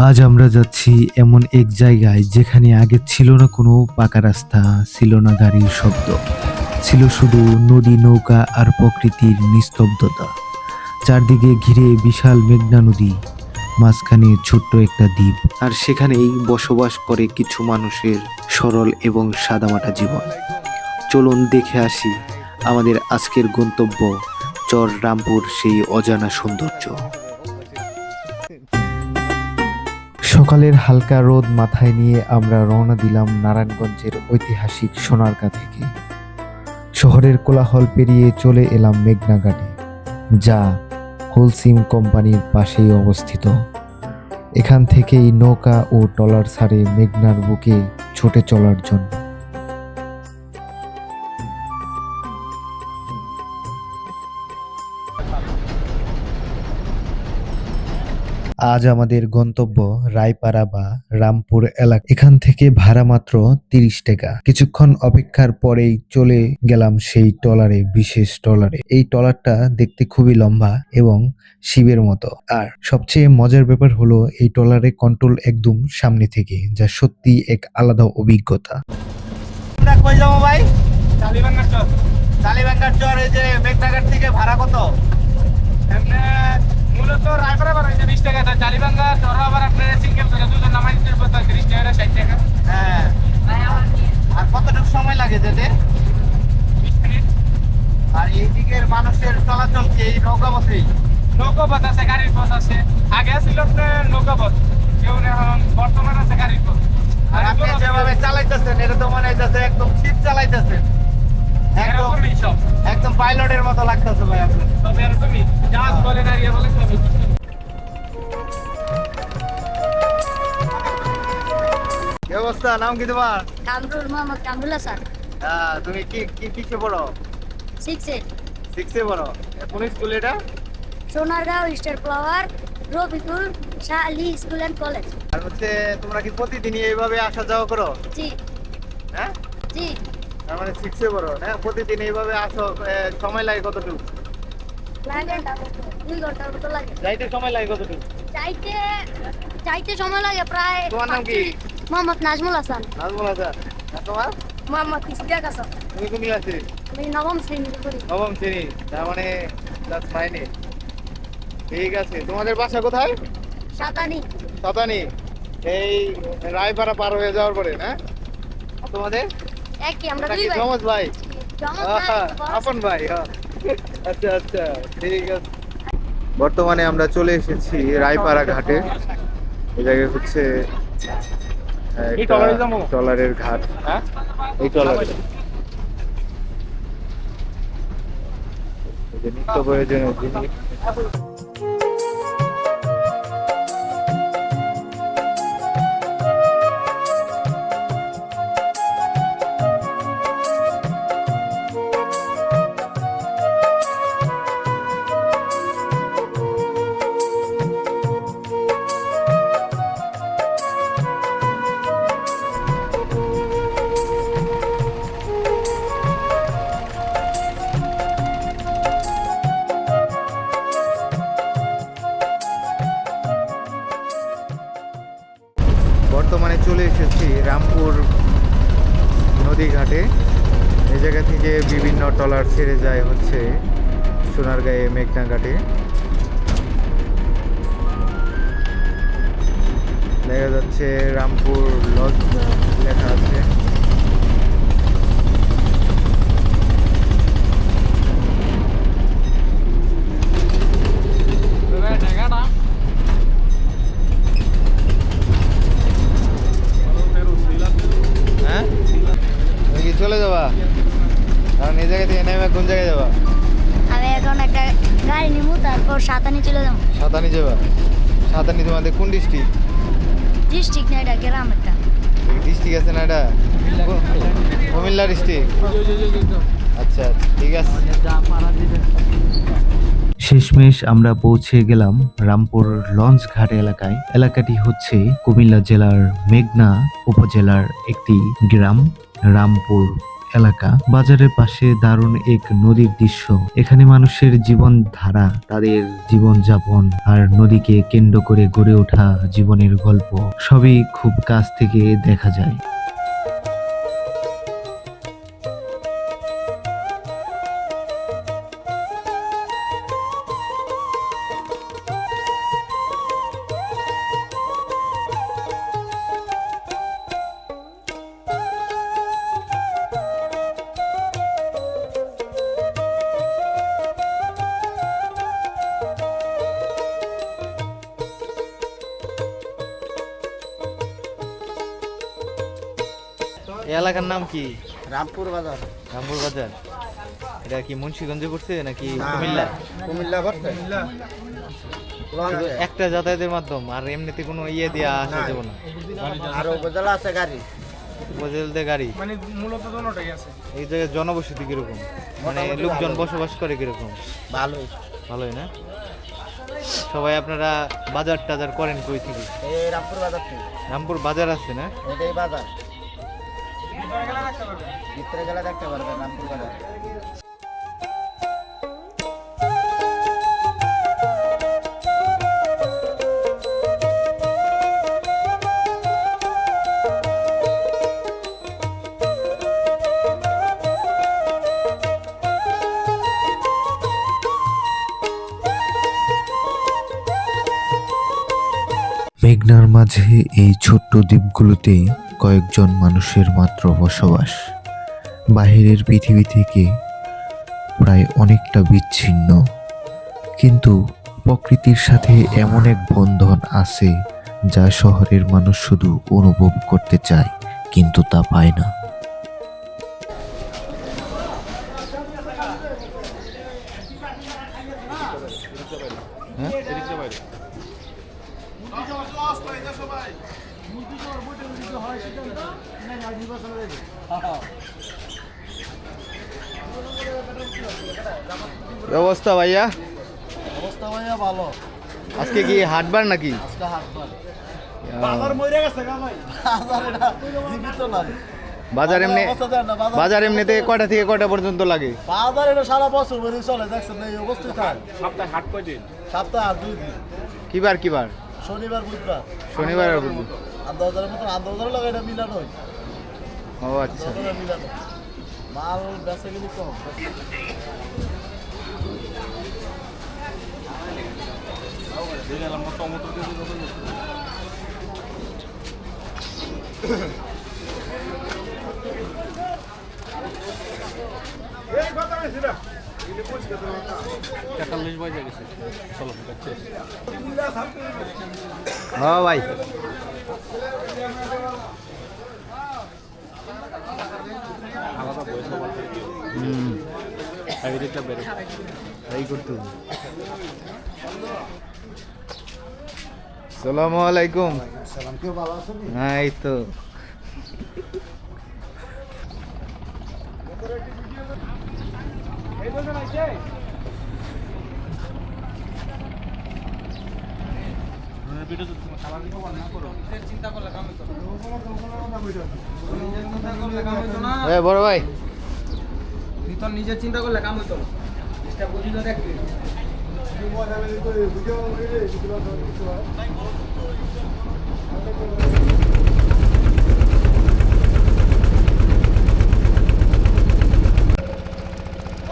আজ আমরা যাচ্ছি এমন এক জায়গায় যেখানে আগে ছিল না কোনো পাকা রাস্তা, ছিল না গাড়ির শব্দ, ছিল শুধু নদী, নৌকা আর প্রকৃতির নিস্তব্ধতা। চারদিকে ঘিরে বিশাল মেঘনা নদী, মাঝখানে ছোট্ট একটা দ্বীপ, আর সেখানেই বসবাস করে কিছু মানুষের সরল এবং সাদামাটা জীবন। চলুন দেখে আসি আমাদের আজকের গন্তব্য চর রামপুর, সেই অজানা সৌন্দর্য। সকালের হালকা রোদ মাথায় নিয়ে আমরা রওনা দিলাম নারায়ণগঞ্জের ঐতিহাসিক সোনারগাঁ থেকে। শহরের কোলাহল পেরিয়ে চলে এলাম মেঘনা ঘাটে, যা হোলসিম কোম্পানির পাশেই অবস্থিত। এখান থেকেই নৌকা ও ট্রলার ছাড়ে মেঘনার বুকে ছুটে চলার জন্য। আজ আমাদের গন্তব্য রায়পাড়া বা রামপুর এলাকা। এখান থেকে ভাড়া মাত্র 30 টাকা। কিছুক্ষণ অপেক্ষার পরেই চলে গেলাম সেই ট্রলারে, বিশেষ ট্রলারে। এই ট্রলারটা দেখতে খুবই লম্বা এবং শিবের মতো। আর সবচেয়ে মজার ব্যাপার হলো এই ট্রলারে কন্ট্রোল একদম সামনে থেকে, যা সত্যি এক আলাদা অভিজ্ঞতা। আমরা কই যাবো ভাই? টালিবাঙ্গার চর। টালিবাঙ্গার চর, এই যে মেঘনাঘাট থেকে ভাড়া কত? এমনি মূলত রায়পাড়া ভাড়া 20 টাকা, টালিবাঙ্গা চর আবার আপনার সিঙ্গেল করে দুজন নামাই দিতে 30 টাকা 60 টাকা। হ্যাঁ। আর কতটুকু সময় লাগে যেতে? 20 মিনিট। আর এই দিকের মানুষের চলাচল কি এই নৌকা পথেই? নৌকা পথ আছে, গাড়ির পথ আছে। আগে ছিল আপনার নৌকা পথ, কেউ এখন বর্তমান আছে গাড়ির পথ। আর আপনি যেভাবে চালাইতেছেন এটা তো মনে হইতেছে একদম শীত চালাইতেছেন, একদম এরকমই সব। একদম পাইলটের মতো লাগতেছে ভাই আপনার। তবে এরকমই জাহাজ বলে দাঁড়িয়ে বলে তবে কি অবস্থা? নাম কি তোমার? কামরুল মোহাম্মদ কামরুল হাসান, তুমি কি কি কিসে পড়ো? 6 সিক্সে পড়ো। কোন স্কুল এটা? Sonargaon star flower Rabikul Shah Ali school and college. আর হচ্ছে তোমরা কি প্রতিদিনই এইভাবে আসা যাওয়া করো? জি হ্যাঁ, জি। তার মানে সিক্সে পড়ো না? প্রতিদিন এইভাবে আসো, সময় লাগে কতটুকু? লাগে 2 ঘন্টার মতো লাগে। যাইতে সময় লাগে কতটুকু? যাইতে যাইতে সময় লাগে প্রায়। তোমার নাম কি? মোহাম্মদ নাজমুল হাসান। নাজমুল হাসান। আর তোমার? মোহাম্মদ ইসতিয়াক হাসান। তুমি কোন ক্লাসে? আমি নবম শ্রেণীতে পড়ি। নবম শ্রেণী, তার মানে ক্লাস 9-এ। ঠিক আছে, তোমাদের বাসা কোথায়? সাতানি। সাতানি। এই রায়পাড়া পার হয়ে যাওয়ার পরে না? আর তোমাদের? একই, আমরা তোমরা 2 কি ভাই। জমজ ভাই? জমজ ভাই, আপন ভাই। আচ্ছা আচ্ছা, ঠিক আছে। বর্তমানে আমরা চলে এসেছি রায়পাড়া ঘাটে। এই জায়গায় হচ্ছে এই ট্রলারে যাবো? ট্রলারের ঘাট। হ্যাঁ, এই ট্রলারে এই যে নিত্য প্রয়োজনীয় জিনিস। বর্তমানে চলে এসেছি রামপুর নদী ঘাটে। এই জায়গা থেকে বিভিন্ন ট্রলার ছেড়ে যায় হচ্ছে সোনারগাঁয়ে মেঘনা ঘাটে। দেখা যাচ্ছে রামপুর লজ লেখা আছে। টাকাটা হ্যাঁ, তুমি কি চলে যাবা? কারণ এই জায়গা থেকে নেমে কোন জায়গায় যাবা? আমি এখন একটা গাড়ি নিবো, তারপর সাতানি চলে যাবো। সাতানি যাবা? সাতানি তোমাদের কোন ডিস্ট্রিক্ট? ডিস্ট্রিক্ট না, এটা গ্রাম একটা। ডিস্ট্রিক্ট আছে না এটা? কুমিল্লা ডিস্ট্রিক্ট। আচ্ছা আচ্ছা, ঠিক আছে। শেষমেশ আমরা পৌঁছে গেলাম রামপুর লঞ্চ ঘাট এলাকায়। এলাকাটি হচ্ছে কুমিল্লা জেলার মেঘনা উপজেলার একটি গ্রাম, রামপুর এলাকা। বাজারের পাশে দারুণ এক নদীর দৃশ্য। এখানে মানুষের জীবনধারা, তাদের জীবনযাপন আর নদীকে কেন্দ্র করে গড়ে ওঠা জীবনের গল্প সবই খুব কাছ থেকে দেখা যায়। এই এলাকার নাম কি? রামপুর বাজার। রামপুর বাজার। এটা কি মুন্সিগঞ্জে পড়ছে নাকি কুমিল্লা? কুমিল্লা পড়ছে। শুধু একটা যাতায়াতের মাধ্যম, আর এমনিতে কোনো ইয়ে দিয়ে আসা যাবে না? আর উপজেলা আছে গাড়ি। উপজেলাতে গাড়ি, মানে মূলত দোনোটাই আছে। এই জায়গায় জনবসতি কিরকম, মানে লোকজন বসবাস করে কিরকম? ভালোই। ভালোই না? সবাই আপনারা বাজার টাজার করেন কই থেকে? এই রামপুর বাজার থেকে। রামপুর বাজার আছে না? এটাই বাজার। ভিতরে গেলে রাখতে পারবেন। ভিতরে গেলে দেখতে পারবেন রামপুর বাজার। মেঘনার মাঝে এই ছোট্ট দ্বীপগুলোতে কয়েকজন মানুষের মাত্র বসবাস। বাহিরের পৃথিবী থেকে প্রায় অনেকটা বিচ্ছিন্ন, কিন্তু প্রকৃতির সাথে এমন এক বন্ধন আছে যা শহরের মানুষ শুধু অনুভব করতে চায় কিন্তু তা পায় না। ব্যবস্থা ভাইয়া, অবস্থা ভাইয়া ভালো। আজকে কি হাটবার নাকি? আজকে হাটবার। বাজার মরে গেছে গা ভাই। বাজার এটা জীবিত নাই। বাজার এমনি, অবস্থা দেন না, বাজার এমনিতে কয়টা থেকে কয়টা পর্যন্ত লাগে? বাজার এটা সারা বছর ধরে চলে, দেখছেন না এই অবস্থায় থাকে। সপ্তাহে হাট কয় দিন? সপ্তাহে আর 2 দিন। কিবার কিবার? শনিবার বুধবার। শনিবার আর বুধবার। আন্দাজের মতো আন্দাজের লাগে এটা মিলানো হয়। ও আচ্ছা। মিলানো মাল বেচা গেলে কম। হ্যাঁ ভাই, এই করতে হবে। আসসালামু আলাইকুম। সালাম, কেউ ভালো আছেন? হ্যাঁ এই তো। এই দোকান আছে? বড় ভাই, তুই তো নিজে চিন্তা করলে কাম হইতো না। চেষ্টা বুঝি তো দেখবি।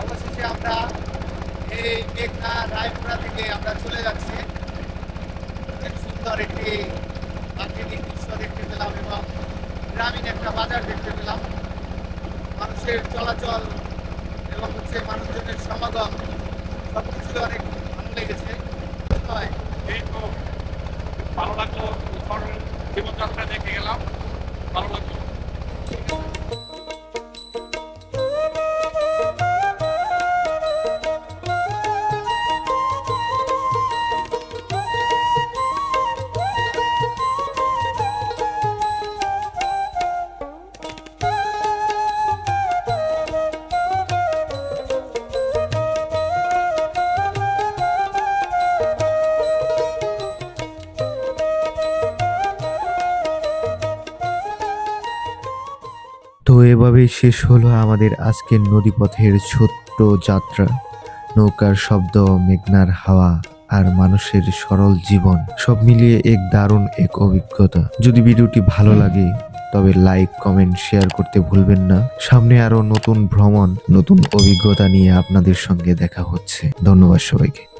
অবশেষে আমরা এই মেঘনা রায়পুরা থেকে আমরা চলে যাচ্ছি। এক সুন্দর একটি প্রাকৃতিক দৃশ্য দেখতে পেলাম এবং গ্রামীণ একটা বাজার দেখতে পেলাম। মানুষের চলাচল এবং মানুষজনের সমাগম সবকিছু অনেক ভালো লেগেছে। এই তো ভালো লাগলো, জীবনযাত্রা দেখে গেলাম, ভালো লাগলো। তো এভাবেই শেষ হলো আমাদের আজকের নদীপথের ছোট্ট যাত্রা। নৌকার শব্দ, মেঘনার হাওয়া আর মানুষের সরল জীবন সব মিলিয়ে দারুণ এক অভিজ্ঞতা। যদি ভিডিওটি ভালো লাগে তবে লাইক, কমেন্ট, শেয়ার করতে ভুলবেন না। সামনে আরো নতুন ভ্রমণ, নতুন অভিজ্ঞতা নিয়ে আপনাদের সঙ্গে দেখা হচ্ছে। ধন্যবাদ সবাইকে।